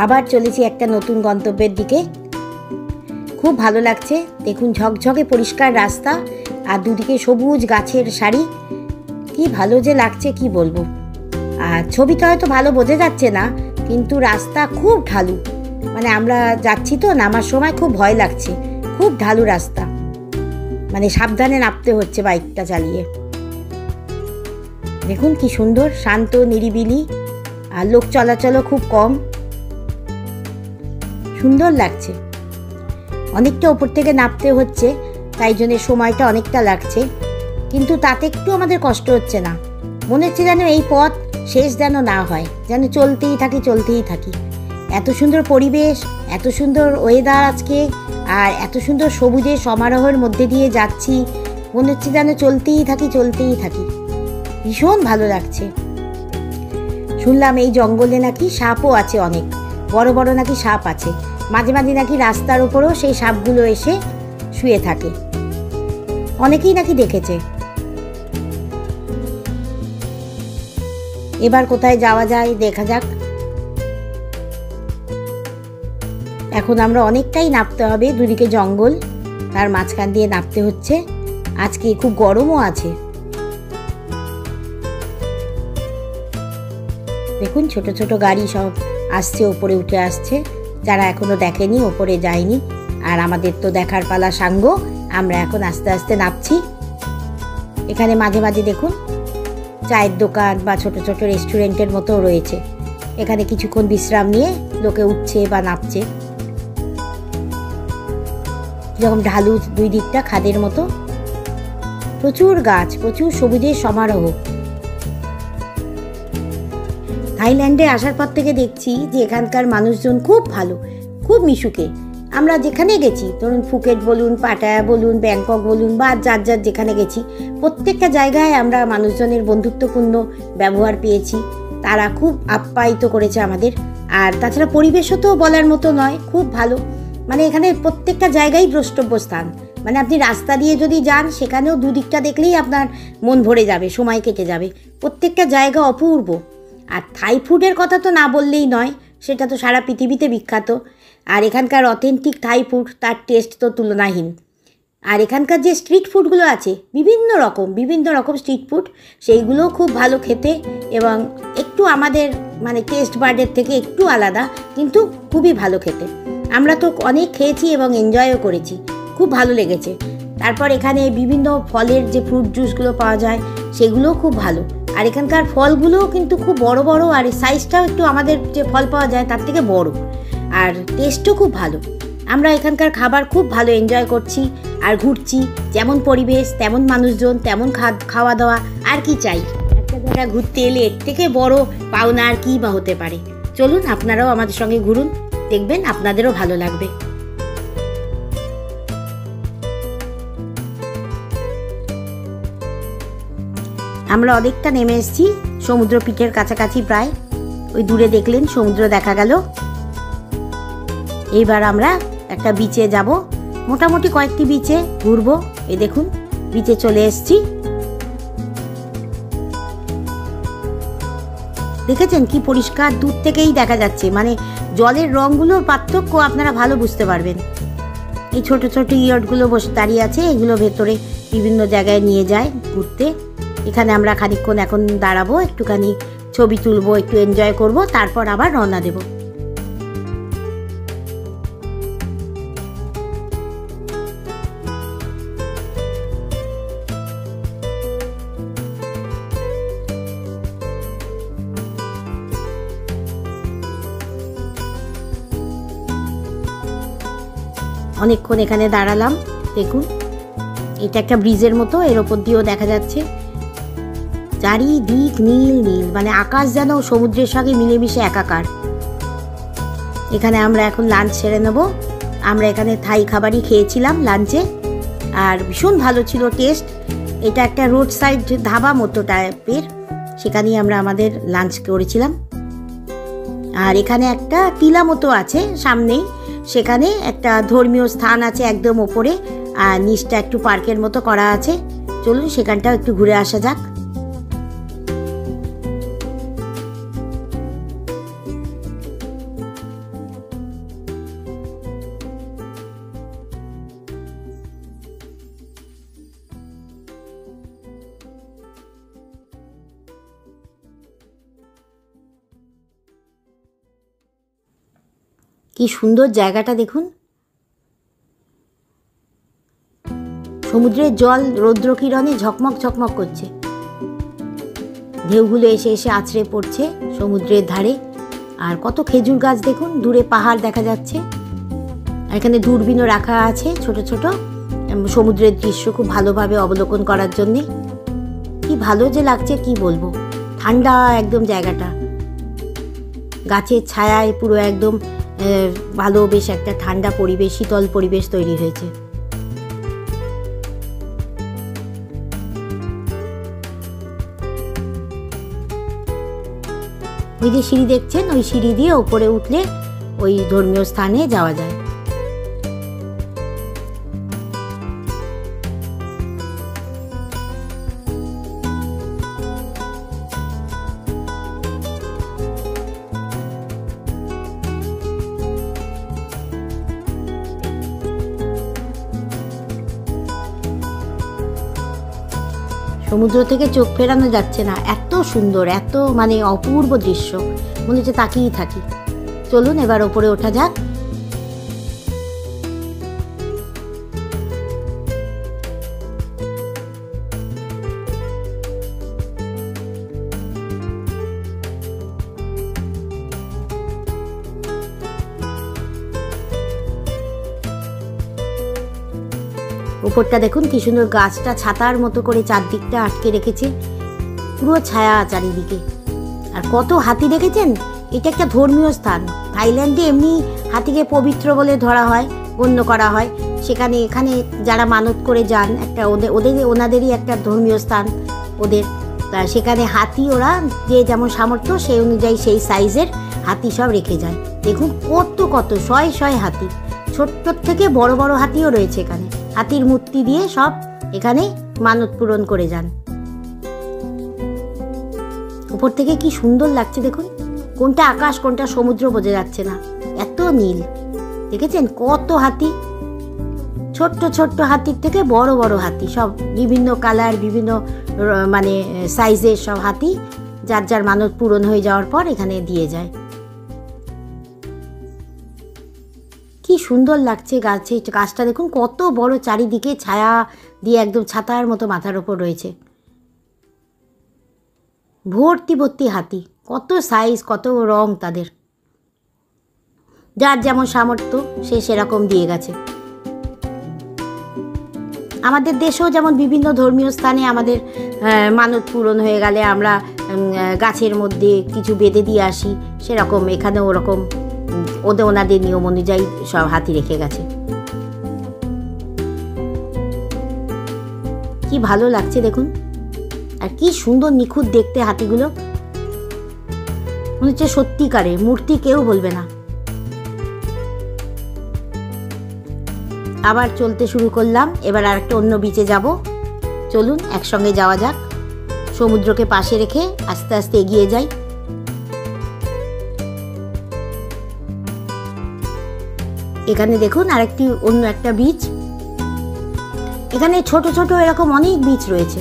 আবার চলেছি একটা নতুন গন্তব্যের দিকে। খুব ভালো লাগছে, দেখুন ঝকঝকে পরিষ্কার রাস্তা আর দুদিকে সবুজ গাছের সারি। কি ভালো যে লাগছে কি বলবো। আর ছবিটা হয়তো ভালো বোঝা যাচ্ছে না, কিন্তু রাস্তা খুব ঢালু। মানে আমরা যাচ্ছি তো, নামার সময় খুব ভয় লাগছে, খুব ঢালু রাস্তা, মানে সাবধানে নামতে হচ্ছে বাইকটা চালিয়ে। দেখুন কি সুন্দর, শান্ত নিরিবিলি, আর লোক চলাচলও খুব কম, সুন্দর লাগছে। অনেকটা ওপর থেকে নামতে হচ্ছে, তাই জন্য সময়টা অনেকটা লাগছে, কিন্তু তাতে একটু আমাদের কষ্ট হচ্ছে না। মনে হচ্ছে যেন এই পথ শেষ যেন না হয়, যেন চলতেই থাকি। এত সুন্দর পরিবেশ, এত সুন্দর ওয়েদার আজকে, আর এত সুন্দর সবুজের সমারোহের মধ্যে দিয়ে যাচ্ছি, মনে হচ্ছে যেন চলতেই থাকি। ভীষণ ভালো লাগছে। শুনলাম এই জঙ্গলে নাকি সাপও আছে, অনেক বড় বড় নাকি সাপ আছে। মাঝে মাঝে নাকি রাস্তার উপরেও সেই সাপগুলো এসে শুয়ে থাকে, অনেকেই নাকি দেখেছে। এবার কোথায় যাওয়া যায় দেখা যাক। এখন আমরা অনেকটাই নামতে হবে, দুদিকে জঙ্গল, তার মাঝখান দিয়ে নামতে হচ্ছে। আজকে খুব গরমও আছে। দেখুন ছোট ছোট গাড়ি সব আসছে, ওপরে উঠে আসছে, যারা এখনো দেখেনি, ওপরে যায়নি। আর আমাদের তো দেখার পালা সাঙ্গ, আমরা এখন আস্তে আস্তে নামছি। এখানে মাঝে মাঝে দেখুন চায়ের দোকান বা ছোট ছোট রেস্টুরেন্টের মতো রয়েছে। এখানে কিছুক্ষণ বিশ্রাম নিয়ে লোকে উঠছে বা নামছে। যেরকম ঢালু দুই দিকটা খাদের মতো, প্রচুর গাছ, প্রচুর সবুজের সমারোহ। থাইল্যান্ডে আসার পর থেকে দেখছি যে এখানকার মানুষজন খুব ভালো, খুব মিশুকে। আমরা যেখানে গেছি, ধরুন ফুকেট বলুন, পাটায়া বলুন, ব্যাংকক বলুন, বা যার যেখানে গেছি, প্রত্যেকটা জায়গায় আমরা মানুষজনের বন্ধুত্বপূর্ণ ব্যবহার পেয়েছি। তারা খুব আপ্যায়িত করেছে আমাদের। আর তাছাড়া পরিবেশও তো বলার মতো নয়, খুব ভালো। মানে এখানে প্রত্যেকটা জায়গায় দ্রষ্টব্য স্থান। মানে আপনি রাস্তা দিয়ে যদি যান, সেখানেও দুদিকটা দেখলেই আপনার মন ভরে যাবে, সময় কেটে যাবে। প্রত্যেকটা জায়গা অপূর্ব। আর থাই ফুডের কথা তো না বললেই নয়, সেটা তো সারা পৃথিবীতে বিখ্যাত। আর এখানকার অথেন্টিক থাই ফুড, তার টেস্ট তো তুলনাহীন। আর এখানকার যে স্ট্রিট ফুডগুলো আছে, বিভিন্ন রকম স্ট্রিট ফুড, সেইগুলোও খুব ভালো খেতে, এবং একটু আমাদের মানে টেস্ট বার্ডের থেকে একটু আলাদা, কিন্তু খুবই ভালো খেতে। আমরা তো অনেক খেয়েছি এবং এনজয়ও করেছি, খুব ভালো লেগেছে। তারপর এখানে বিভিন্ন ফলের যে ফ্রুট জুসগুলো পাওয়া যায়, সেগুলোও খুব ভালো। আর এখানকার ফলগুলোও কিন্তু খুব বড় বড়, আর সাইজটাও একটু আমাদের যে ফল পাওয়া যায় তার থেকে বড়, আর টেস্টও খুব ভালো। আমরা এখানকার খাবার খুব ভালো এনজয় করছি আর ঘুরছি। যেমন পরিবেশ, তেমন মানুষজন, তেমন খাওয়া দাওয়া, আর কি চাই। একটা জায়গা ঘুরতে এলে এর থেকে বড় পাওনা আর কি বা হতে পারে। চলুন আপনারাও আমাদের সঙ্গে ঘুরুন, দেখবেন আপনাদেরও ভালো লাগবে। আমরা অনেকটা নেমে এসেছি, সমুদ্র পিঠের কাছাকাছি প্রায়। ওই দূরে দেখলেন সমুদ্র দেখা গেল। এইবার আমরা একটা বিচে যাব, মোটামুটি কয়েকটি বিচে ঘুরবো। এই দেখুন বিচে চলে এসেছি। দেখেছেন কি পরিষ্কার, দূর থেকেই দেখা যাচ্ছে। মানে জলের রঙগুলোর পার্থক্য আপনারা ভালো বুঝতে পারবেন। এই ছোট ছোট ইয়টগুলো বসে দাঁড়িয়ে আছে, এগুলো ভেতরে বিভিন্ন জায়গায় নিয়ে যায় ঘুরতে। এখানে আমরা খানিকক্ষণ এখন দাঁড়াবো, একটুখানি ছবি তুলবো, একটু এনজয় করব, তারপর আবার রওনা দেব। অনেকক্ষণ এখানে দাঁড়ালাম। দেখুন এটা একটা ব্রিজের মতো, এর ওপর দিয়েও দেখা যাচ্ছে চারিদিক নীল নীল, মানে আকাশ যেন সমুদ্রের সঙ্গে মিলেমিশে একাকার। এখানে আমরা এখন লাঞ্চ সেরে নেব। আমরা এখানে থাই খাবারই খেয়েছিলাম লাঞ্চে, আর ভীষণ ভালো ছিল টেস্ট। এটা একটা রোড সাইড ধাবা মতো টাইপের, সেখানেই আমরা আমাদের লাঞ্চ করেছিলাম। আর এখানে একটা টিলা মতো আছে সামনেই, সেখানে একটা ধর্মীয় স্থান আছে একদম ওপরে, আর নিচটা একটু পার্কের মতো করা আছে। চলুন সেখানটাও একটু ঘুরে আসা যাক। কি সুন্দর জায়গাটা দেখুন। সমুদ্রের জল রৌদ্রকিরণে ঝকমক ঝকমক করছে, ঢেউগুলো এসে এসে আছড়ে পড়ছে সমুদ্রের ধারে। আর কত খেজুর গাছ দেখুন, দূরে পাহাড় দেখা যাচ্ছে। আর এখানে দূরবীনও রাখা আছে ছোট ছোট, সমুদ্রের দৃশ্য খুব ভালোভাবে অবলোকন করার জন্যে। কি ভালো যে লাগছে কি বলবো, ঠান্ডা একদম জায়গাটা, গাছের ছায়ায় পুরো একদম ভালো, বেশ একটা ঠান্ডা পরিবেশ, শীতল পরিবেশ তৈরি হয়েছে। ওই যে সিঁড়ি দেখছেন, ওই সিঁড়ি দিয়ে উপরে উঠলে ওই ধর্মীয় স্থানে যাওয়া যায়। সমুদ্র থেকে চোখ ফেরানো যাচ্ছে না, এত সুন্দর, এত মানে অপূর্ব দৃশ্য, মনে হচ্ছে তাকিয়েই থাকি। চলুন এবার ওপরে ওঠা যাক। উপরটা দেখুন কি সুন্দর, গাছটা ছাতার মতো করে চারদিকটা আটকে রেখেছে, পুরো ছায়া চারিদিকে। আর কত হাতি দেখেছেন। এটা একটা ধর্মীয় স্থান। থাইল্যান্ডে এমনি হাতিকে পবিত্র বলে ধরা হয়, গণ্য করা হয়। সেখানে এখানে যারা মানত করে যান, একটা ওনাদেরই একটা ধর্মীয় স্থান ওদের। তা সেখানে হাতি ওরা যে যেমন সামর্থ্য সেই অনুযায়ী সেই সাইজের হাতি সব রেখে যায়। দেখুন কত কত শয় শয় হাতি, ছোট্ট থেকে বড় বড় হাতিও রয়েছে এখানে। হাতির মূর্তি দিয়ে সব এখানে মানত পূরণ করে যান। উপর থেকে কি সুন্দর লাগছে দেখুন, কোনটা আকাশ কোনটা সমুদ্র বোঝা যাচ্ছে না, এত নীল। দেখেছেন কত হাতি, ছোট্ট ছোট্ট হাতির থেকে বড় বড় হাতি, সব বিভিন্ন কালার, বিভিন্ন মানে সাইজের সব হাতি, যার যার মানত পূরণ হয়ে যাওয়ার পর এখানে দিয়ে যায়। কি সুন্দর লাগছে গাছটা দেখুন কত বড়, চারিদিকে ছায়া দিয়ে একদম ছাতার মতো মাথার ওপর রয়েছে। ভর্তি ভর্তি হাতি, কত সাইজ, কত রং তাদের, যার যেমন সামর্থ্য সে সেরকম দিয়ে গেছে। আমাদের দেশেও যেমন বিভিন্ন ধর্মীয় স্থানে আমাদের মানত পূরণ হয়ে গেলে আমরা গাছের মধ্যে কিছু বেঁধে দিয়ে আসি, সেরকম এখানে ওরকম ওনাদের নিয়ম অনুযায়ী সব হাতি রেখে গেছে। কি ভালো লাগছে দেখুন, আর কি সুন্দর নিখুঁত দেখতে হাতিগুলো, মনে হচ্ছে সত্যিকারের মূর্তি, কেউ বলবে না। আবার চলতে শুরু করলাম, এবার আর একটা অন্য বিচে যাব। চলুন একসঙ্গে যাওয়া যাক, সমুদ্রকে পাশে রেখে আস্তে আস্তে এগিয়ে যাই। এখানে দেখুন আরেকটি অন্য একটা বিচ, এখানে ছোট ছোট এরকম অনেক বিচ রয়েছে।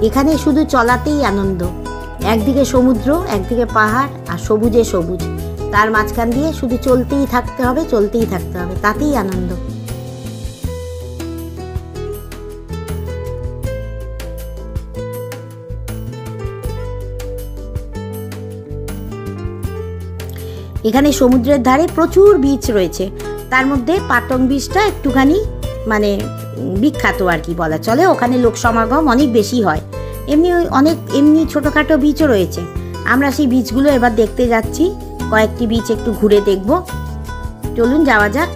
এখানে শুধু চলাতেই আনন্দ, একদিকে সমুদ্র, একদিকে পাহাড়, আর সবুজে সবুজ, তার মাঝখান দিয়ে শুধু চলতেই থাকতে হবে, চলতেই থাকতে হবে, তাতেই আনন্দ। এখানে সমুদ্রের ধারে প্রচুর বিচ রয়েছে, তার মধ্যে পাটং বিচটা একটুখানি মানে বিখ্যাত আর কি বলা চলে। ওখানে লোক সমাগম অনেক বেশি হয়। এমনি অনেক এমনি ছোটোখাটো বিচও রয়েছে। আমরা সেই বিচগুলো এবার দেখতে যাচ্ছি, কয়েকটি বিচ একটু ঘুরে দেখব। চলুন যাওয়া যাক।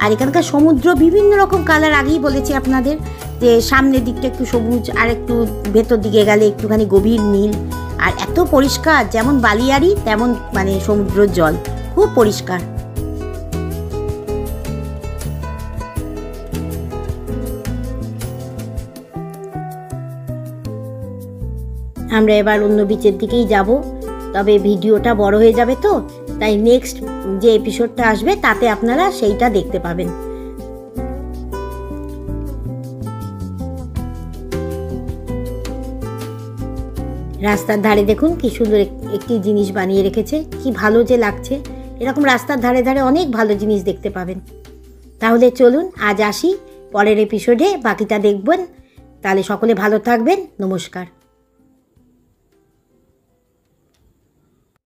আর এখানকার সমুদ্র বিভিন্ন রকম কালার, আগেই বলেছি আপনাদের যে সামনের দিকটা একটু সবুজ, আর একটু ভেতর দিকে গেলে একটুখানি গভীর নীল, আর এত পরিষ্কার, যেমন বালিয়াড়ি তেমন মানে সমুদ্রের জল খুব পরিষ্কার। আমরা এবার অন্য বিচের দিকেই যাব, তবে ভিডিওটা বড় হয়ে যাবে তো, তাই নেক্সট যে এপিসোডটা আসবে তাতে আপনারা সেইটা দেখতে পাবেন। রাস্তার ধারে দেখুন কি সুন্দর একটি জিনিস বানিয়ে রেখেছে, কি ভালো যে লাগছে। এরকম রাস্তার ধারে ধারে অনেক ভালো জিনিস দেখতে পাবেন। তাহলে চলুন আজ আসি, পরের এপিসোডে বাকিটা দেখবেন। তাহলে সকলে ভালো থাকবেন। নমস্কার।